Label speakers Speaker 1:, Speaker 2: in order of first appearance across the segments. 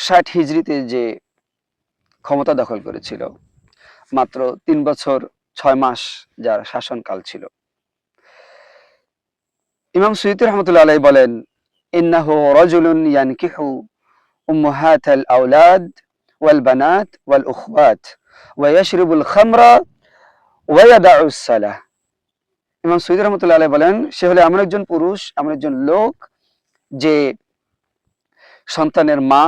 Speaker 1: 60 হিজরিতে যে ক্ষমতা দখল করেছিল, মাত্র ৩ বছর ৬ মাস যার শাসনকাল ছিল। ইমাম সুয়ুতী রহমতুল্লাহ আলাইহি বলেন, ইন্নাহু রাজুলুন ইয়ানকিহু উম্মাহাতাল আওলাদ ওয়াল বানাত ওয়াল উখওয়াত ওয়া ইয়াশরাবুল খামরা ওয়া ইয়াদাউস সালাহ। ইমাম সুয়ুতী রহমতুল্লাহ আলাইহি বলেন, সে হলো এমন একজন পুরুষ, এমন একজন লোক যে সন্তানের মা,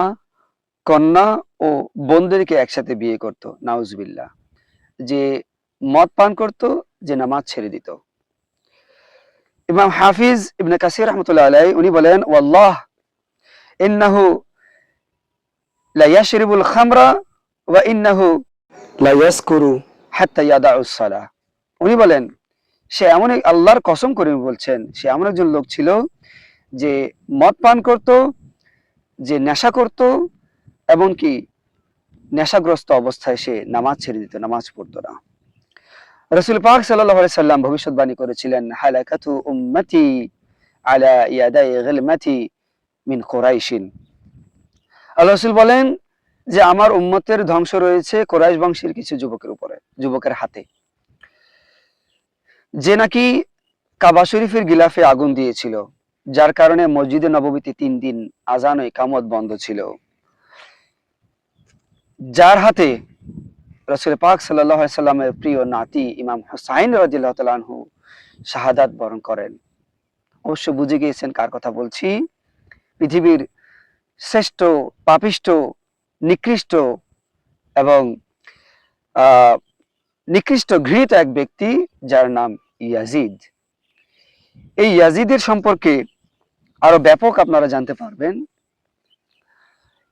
Speaker 1: কন্যা ও বোনদেরকে একসাথে বিয়ে করত, নাউজুবিল্লাহ। যে মদ পান করত, যে নামাজ ছেড়ে দিত। ইমাম হাফিজ ইবনে কাসির রহমতুল্লাহ আলাইহি উনি বলেন, ওয়াল্লাহ ইন্নাহু লা ইয়াশরিবুল খামরা ওয়া ইন্নাহু লা ইয়াসকুরু হাত্তা ইয়াদাউস সালাহ। উনি বলেন, সে এমন আল্লাহর কসম করে বলছেন, সে এমন একজন লোক ছিল যে মদ পান করত, যে নেশা করত, এমনকি নেশাগ্রস্ত অবস্থায় সে নামাজ ছেড়ে দিত, নামাজ পড়তো না। রাসূল পাক সাল্লাল্লাহু আলাইহি সাল্লাম ভবিষ্যৎবাণী করেছিলেন, হালাকাতু উম্মতি আলা ইয়াদাই গিলমাতি মিন কুরাইশিন। আল্লাহ রাসূল বলেন যে আমার উম্মতের ধ্বংস রয়েছে কুরাইশ বংশের কিছু যুবকের উপরে, যুবকের হাতে, যে নাকি কাবা শরীফের গিলাফে আগুন দিয়েছিল, যার কারণে মসজিদে নববীতে ৩ দিন আযান ও ইকামত বন্ধ ছিল, যার হাতে রাসূল পাক সাল্লাল্লাহু আলাইহি সাল্লামের প্রিয় নাতি ইমাম হুসাইন রাদিয়াল্লাহু তাআলা আনহু শাহাদাত বরণ করেন। অবশ্য বুঝে গিয়েছেন কার কথা বলছি। পৃথিবীর শ্রেষ্ঠ, পাপিষ্ঠ, নিকৃষ্ট এবং নিকৃষ্ট ঘৃণিত এক ব্যক্তি, যার নাম ইয়াজিদ। এই ইয়াজিদের সম্পর্কে আরো ব্যাপক আপনারা জানতে পারবেন।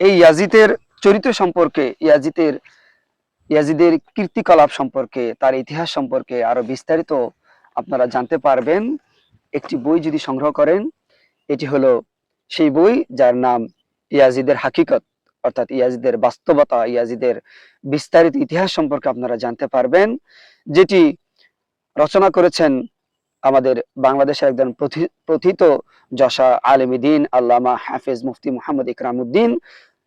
Speaker 1: এই ইয়াজিদের চরিত্র সম্পর্কে, ইয়াজিদের কীর্তিকলাপ সম্পর্কে, তার ইতিহাস সম্পর্কে আরো বিস্তারিত আপনারা জানতে পারবেন একটি বই যদি সংগ্রহ করেন। এটি হলো সেই বই যার নাম ইয়াজিদের হাকিকত, অর্থাৎ ইয়াজিদের বাস্তবতা, ইয়াজিদের বিস্তারিত ইতিহাস সম্পর্কে আপনারা জানতে পারবেন, যেটি রচনা করেছেন আমাদের বাংলাদেশের একজন প্রথিত যশা আলেম দ্বীন আল্লামা হাফেজ মুফতি মুহাম্মদ ইকরামউদ্দিন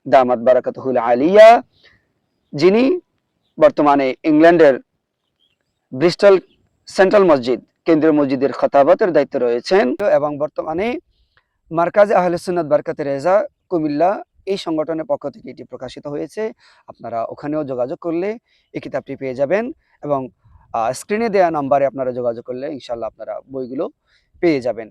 Speaker 1: দামাত বারাকাতুহুল আলিয়া, যিনি বর্তমানে ইংল্যান্ডের ব্রিস্টল সেন্ট্রাল মসজিদ, কেন্দ্রীয় মসজিদের খতাবতের দায়িত্বে রয়েছেন, এবং বর্তমানে মার্কাজে আহলে সুন্নাত বারকাতে রেজা কুমিল্লা, এই সংগঠনের পক্ষ থেকে এটি প্রকাশিত হয়েছে। আপনারা ওখানেও যোগাযোগ করলে এই কিতাবটি পেয়ে যাবেন, এবং স্ক্রিনে দেওয়া নাম্বারে আপনারা যোগাযোগ করলে ইনশাআল্লাহ আপনারা বইগুলো পেয়ে যাবেন।